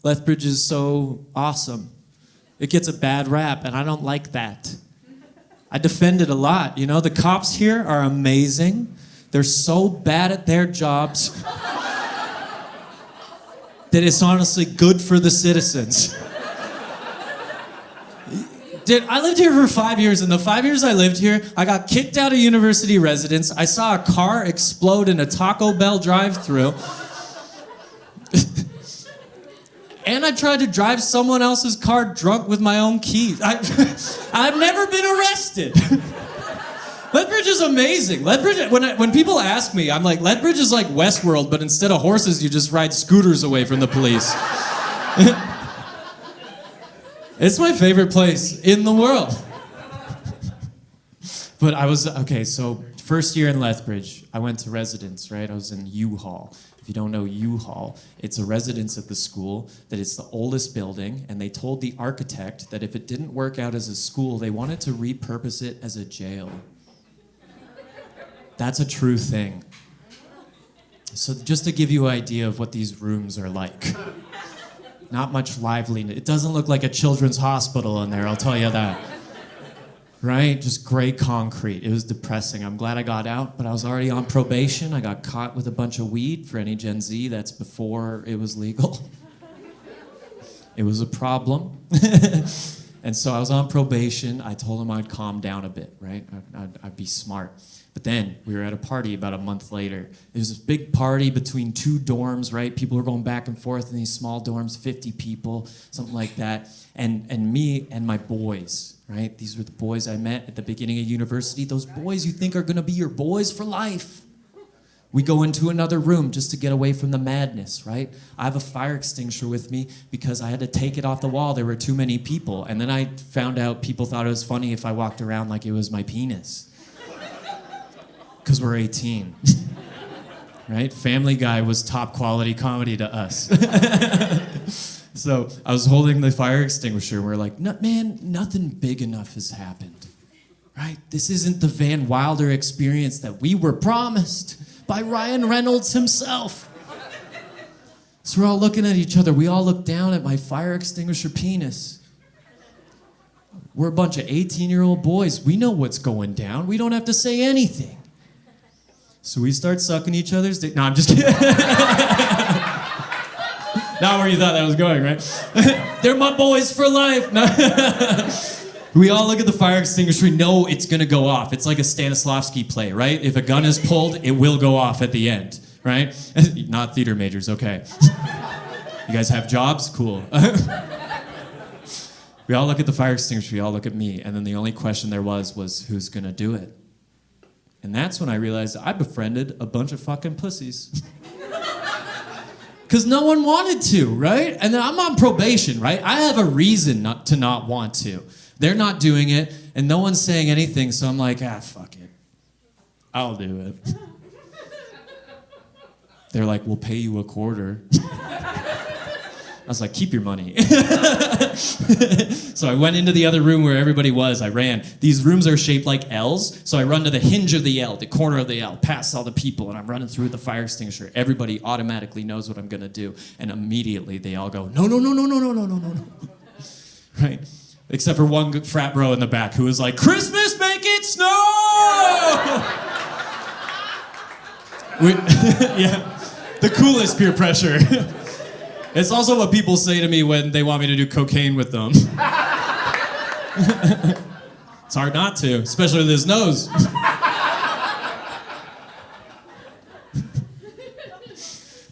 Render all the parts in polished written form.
Lethbridge is so awesome. It gets a bad rap, and I don't like that. I defend it a lot. You know, the cops here are amazing. They're so bad at their jobs that it's honestly good for the citizens. Dude, I lived here for 5 years, and the 5 years I lived here, I got kicked out of university residence. I saw a car explode in a Taco Bell drive-thru. And I tried to drive someone else's car drunk with my own keys. I've never been arrested. Lethbridge is amazing. Lethbridge, when people ask me, I'm like, Lethbridge is like Westworld, but instead of horses, you just ride scooters away from the police. It's my favorite place in the world. But so first year in Lethbridge, I went to residence, right? I was in U-Haul. If you don't know U-Haul, it's a residence at the school, that it's the oldest building, and they told the architect that if it didn't work out as a school, they wanted to repurpose it as a jail. That's a true thing. So just to give you an idea of what these rooms are like. Not much liveliness. It doesn't look like a children's hospital in there, I'll tell you that. Right? Just gray concrete. It was depressing. I'm glad I got out, but I was already on probation. I got caught with a bunch of weed. For any Gen Z, that's before it was legal. It was a problem. And so I was on probation. I told him I'd calm down a bit, right? I'd be smart. But then we were at a party about a month later. There was this big party between two dorms, right? People were going back and forth in these small dorms, 50 people, something like that. And me and my boys, right? These were the boys I met at the beginning of university. Those boys you think are gonna be your boys for life. We go into another room just to get away from the madness, right? I have a fire extinguisher with me because I had to take it off the wall. There were too many people. And then I found out people thought it was funny if I walked around like it was my penis. Because we're 18, right? Family Guy was top quality comedy to us. So I was holding the fire extinguisher, and we're like, man, nothing big enough has happened, right? This isn't the Van Wilder experience that we were promised by Ryan Reynolds himself. So we're all looking at each other. We all look down at my fire extinguisher penis. We're a bunch of 18-year-old boys. We know what's going down. We don't have to say anything. So we start sucking each other's dick. No, I'm just kidding. Not where you thought that was going, right? They're my boys for life. No. We all look at the fire extinguisher. We know it's going to go off. It's like a Stanislavski play, right? If a gun is pulled, it will go off at the end, right? Not theater majors, okay. You guys have jobs? Cool. We all look at the fire extinguisher. We all look at me. And then the only question there was who's going to do it? And that's when I realized I befriended a bunch of fucking pussies. Because no one wanted to, right? And then I'm on probation, right? I have a reason not to not want to. They're not doing it, and no one's saying anything, so I'm like, fuck it. I'll do it. They're like, we'll pay you $0.25. I was like, keep your money. So I went into the other room where everybody was. I ran. These rooms are shaped like L's, so I run to the hinge of the L, the corner of the L, past all the people, and I'm running through with the fire extinguisher. Everybody automatically knows what I'm going to do, and immediately they all go, no. Right? Except for one frat bro in the back who was like, Christmas, make it snow! Yeah, the coolest peer pressure. It's also what people say to me when they want me to do cocaine with them. It's hard not to, especially with his nose.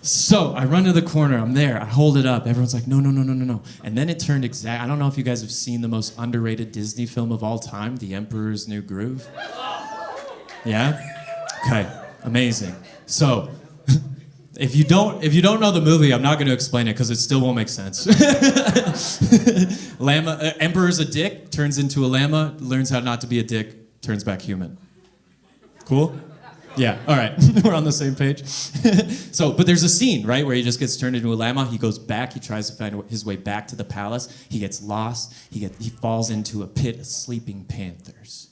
So I run to the corner, I'm there, I hold it up, everyone's like, no. And then it turned I don't know if you guys have seen the most underrated Disney film of all time, The Emperor's New Groove. Yeah? Okay, amazing. So, if you don't know the movie, I'm not going to explain it because it still won't make sense. Emperor's a dick, turns into a llama, learns how not to be a dick, turns back human. Cool? Yeah, all right. We're on the same page. But there's a scene, right, where he just gets turned into a llama. He goes back. He tries to find his way back to the palace. He gets lost. He falls into a pit of sleeping panthers.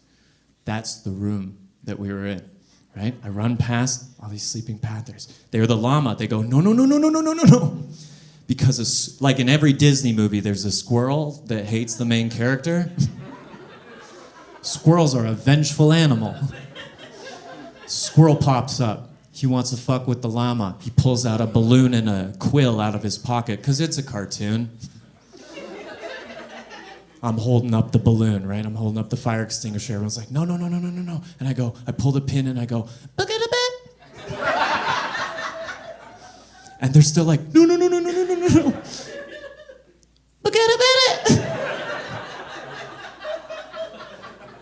That's the room that we were in, right? I run past all these sleeping panthers. They're the llama. They go, no. because like in every Disney movie, there's a squirrel that hates the main character. Squirrels are a vengeful animal. Squirrel pops up. He wants to fuck with the llama. He pulls out a balloon and a quill out of his pocket, because it's a cartoon. I'm holding up the balloon, right? I'm holding up the fire extinguisher. Everyone's like, no. And I pull the pin and I go, look at a bit. And they're still like, no. Look at a bit.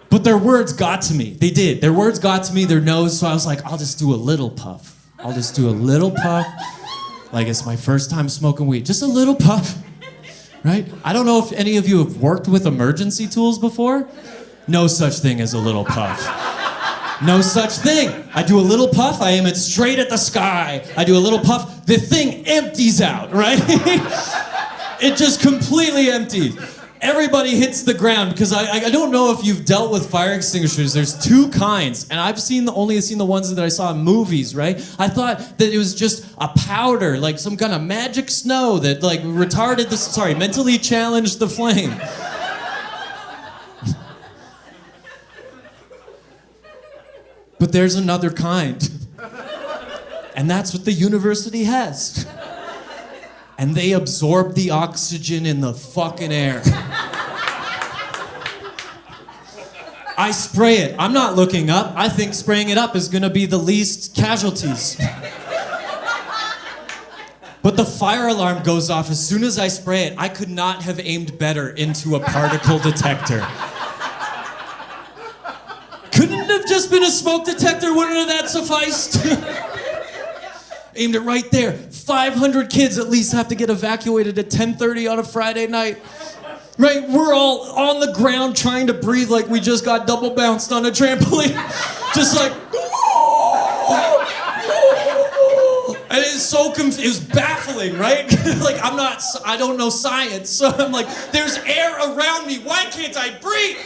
But their words got to me. They did. Their words got to me, their nose, so I was like, I'll just do a little puff. Like it's my first time smoking weed. Just a little puff, right? I don't know if any of you have worked with emergency tools before. No such thing as a little puff. No such thing. I do a little puff, I aim it straight at the sky. I do a little puff, the thing empties out, right? It just completely empties. Everybody hits the ground, because I don't know if you've dealt with fire extinguishers. There's two kinds, and I've only seen the ones that I saw in movies, right? I thought that it was just a powder, like some kind of magic snow that like mentally challenged the flame. But there's another kind, and that's what the university has. And they absorb the oxygen in the fucking air. I spray it. I'm not looking up. I think spraying it up is gonna be the least casualties. But the fire alarm goes off as soon as I spray it. I could not have aimed better into a particle detector. Couldn't it have just been a smoke detector? Wouldn't that sufficed? Aimed it right there. 500 kids at least have to get evacuated at 10:30 on a Friday night. Right? We're all on the ground trying to breathe like we just got double bounced on a trampoline. Just like, and it's so it was baffling, right? Like I don't know science, so I'm like, there's air around me. Why can't I breathe?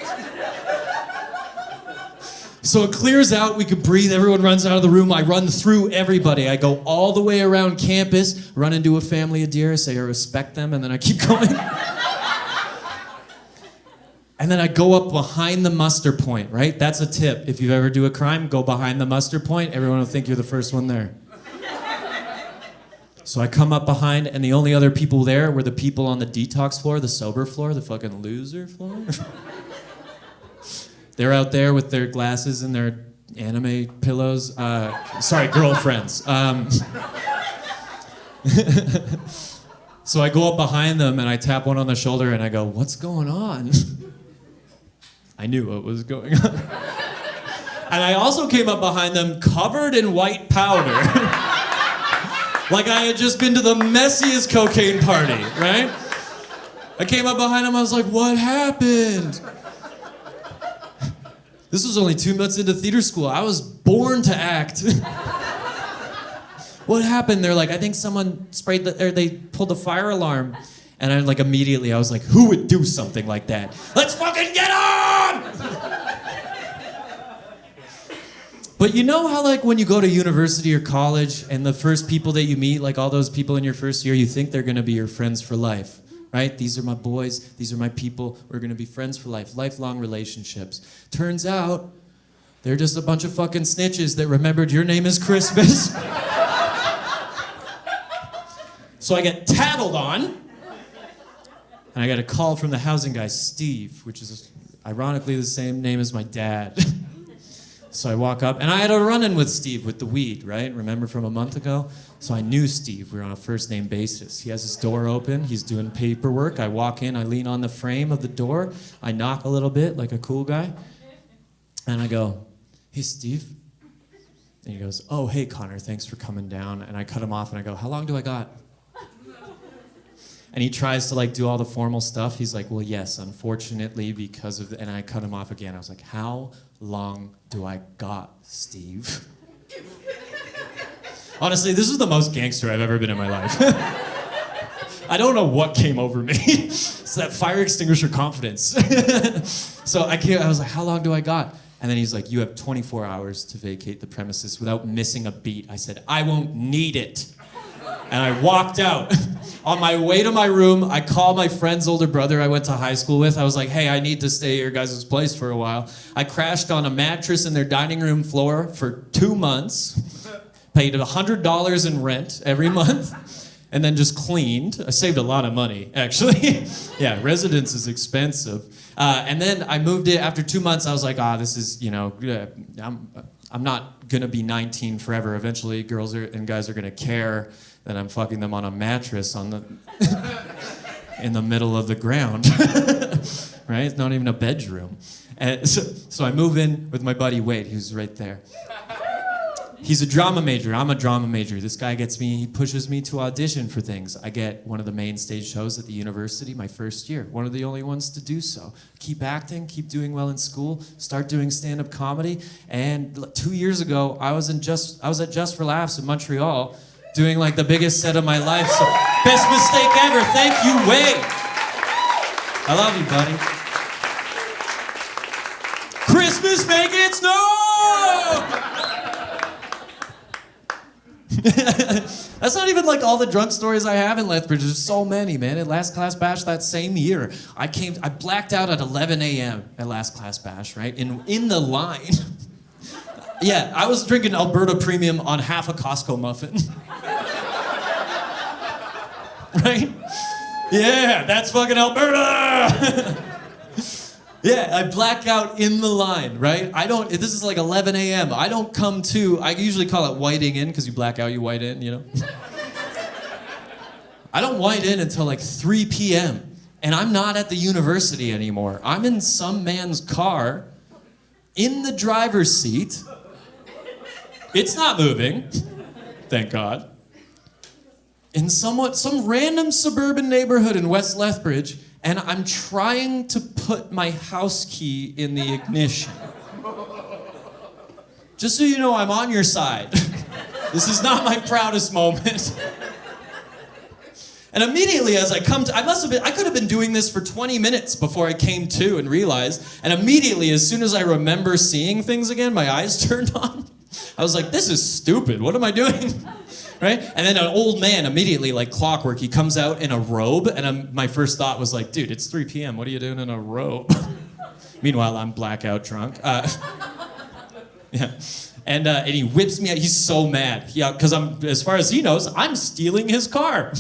So it clears out, we could breathe, everyone runs out of the room, I run through everybody. I go all the way around campus, run into a family of deer, say I respect them, and then I keep going. And then I go up behind the muster point, right? That's a tip. If you ever do a crime, go behind the muster point, everyone will think you're the first one there. So I come up behind, and the only other people there were the people on the detox floor, the sober floor, the fucking loser floor. They're out there with their glasses and their anime pillows. Girlfriends. So I go up behind them and I tap one on the shoulder and I go, what's going on? I knew what was going on. And I also came up behind them covered in white powder. Like I had just been to the messiest cocaine party, right? I came up behind them, I was like, what happened? This was only 2 months into theater school. I was born to act. What happened? They're like, I think someone they pulled the fire alarm. And I immediately, I was like, who would do something like that? Let's fucking get on! But you know how when you go to university or college and the first people that you meet, all those people in your first year, you think they're gonna be your friends for life. Right? These are my boys, these are my people, we're gonna be friends for life, lifelong relationships. Turns out, they're just a bunch of fucking snitches that remembered your name is Christmas. So I get tattled on, and I got a call from the housing guy, Steve, which is ironically the same name as my dad. So I walk up, and I had a run-in with Steve with the weed, right? Remember from a month ago? So I knew Steve. We were on a first-name basis. He has his door open. He's doing paperwork. I walk in. I lean on the frame of the door. I knock a little bit like a cool guy. And I go, hey, Steve. And he goes, oh, hey, Connor. Thanks for coming down. And I cut him off, and I go, how long do I got? And he tries to do all the formal stuff. He's like, well, yes, unfortunately, because of and I cut him off again. I was like, how long do I got, Steve? Honestly, this is the most gangster I've ever been in my life. I don't know what came over me. It's that fire extinguisher confidence. So I was like, how long do I got? And then he's like, you have 24 hours to vacate the premises without missing a beat. I said, I won't need it. And I walked out. On my way to my room, I call my friend's older brother I went to high school with. I was like, hey, I need to stay at your guys' place for a while. I crashed on a mattress in their dining room floor for 2 months, paid $100 in rent every month, and then just cleaned. I saved a lot of money, actually. Yeah, residence is expensive. And then I moved it after 2 months. I was like, this is, I'm not gonna be 19 forever. Eventually, girls and guys are gonna care that I'm fucking them on a mattress in the middle of the ground, right? It's not even a bedroom. And so I move in with my buddy Wade, who's right there. He's a drama major. I'm a drama major. This guy he pushes me to audition for things. I get one of the main stage shows at the university my first year. One of the only ones to do so. Keep acting, keep doing well in school, start doing stand-up comedy. And 2 years ago, I was at Just for Laughs in Montreal, doing like the biggest set of my life. So best mistake ever. Thank you, Wade. I love you, buddy. Christmas, make it snow! That's not even like all the drunk stories I have in Lethbridge. There's so many, man. At Last Class Bash that same year, I blacked out at 11 a.m. at Last Class Bash, right? In the line. Yeah, I was drinking Alberta Premium on half a Costco muffin. Right? Yeah, that's fucking Alberta! Yeah, I black out in the line, right? This is like 11 a.m. I don't come to, I usually call it whiting in, because you black out, you white in, you know? I don't white in until like 3 p.m. And I'm not at the university anymore. I'm in some man's car, in the driver's seat. It's not moving, thank God. In some random suburban neighborhood in West Lethbridge, and I'm trying to put my house key in the ignition. Just so you know, I'm on your side. This is not my proudest moment. And immediately as I could have been doing this for 20 minutes before I came to and realized, and immediately as soon as I remember seeing things again, my eyes turned on. I was like, this is stupid, what am I doing? Right? And then an old man immediately, like clockwork, he comes out in a robe, and my first thought was like, dude, it's 3 p.m., what are you doing in a robe? Meanwhile, I'm blackout drunk. Yeah. And he whips me out, he's so mad. Yeah, because as far as he knows, I'm stealing his car.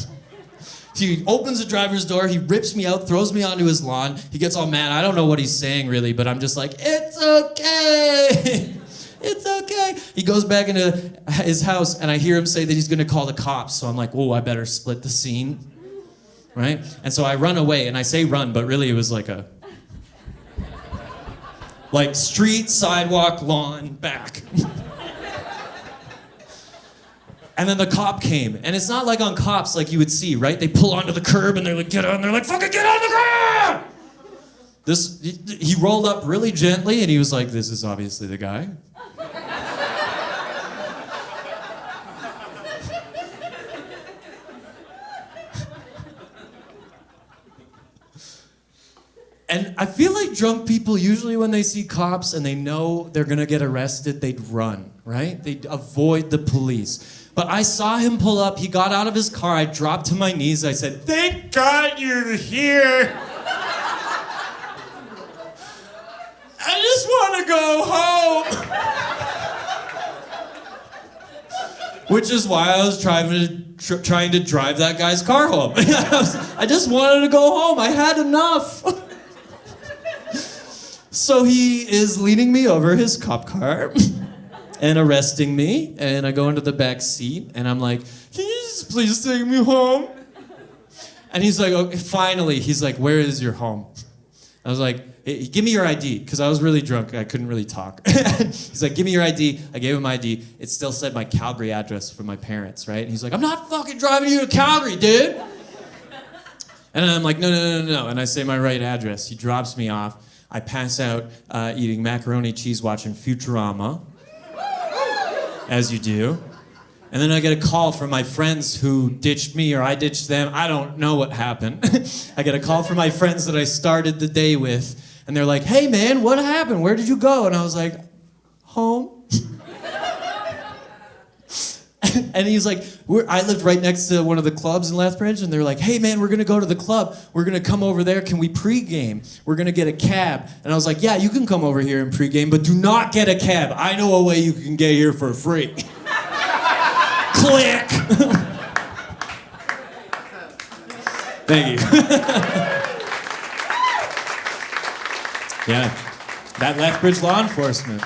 He opens the driver's door, he rips me out, throws me onto his lawn, he gets all mad, I don't know what he's saying really, but I'm just like, it's okay! It's okay. He goes back into his house, and I hear him say that he's gonna call the cops. So I'm like, oh, I better split the scene, right? And so I run away, and I say run, but really it was like street, sidewalk, lawn, back. And then the cop came, and it's not like on Cops like you would see, right? They pull onto the curb, and they're like, get on, they're like, fucking get on the ground! He rolled up really gently, and he was like, this is obviously the guy. And I feel like drunk people, usually when they see cops and they know they're gonna get arrested, they'd run, right? They'd avoid the police. But I saw him pull up, he got out of his car, I dropped to my knees, I said, thank God you're here. I just wanna go home. Which is why I was trying to drive that guy's car home. I just wanted to go home, I had enough. So he is leading me over his cop car and arresting me, and I go into the back seat, and I'm like, can you just please take me home? And he's like, okay, finally, he's like, where is your home? I was like, hey, give me your ID, because I was really drunk, I couldn't really talk. He's like, give me your ID. I gave him my ID. It still said my Calgary address for my parents, right? And he's like, I'm not fucking driving you to Calgary, dude. And I'm like, no. And I say my right address. He drops me off. I pass out eating macaroni cheese watching Futurama, as you do. And then I get a call from my friends who ditched me or I ditched them. I don't know what happened. I get a call from my friends that I started the day with, and they're like, hey man, what happened? Where did you go? And I was like, home. And he's like, I lived right next to one of the clubs in Lethbridge, and they're like, hey man, we're gonna go to the club. We're gonna come over there. Can we pregame? We're gonna get a cab. And I was like, yeah, you can come over here and pregame, but do not get a cab. I know a way you can get here for free. Click. Thank you. Yeah, that Lethbridge law enforcement.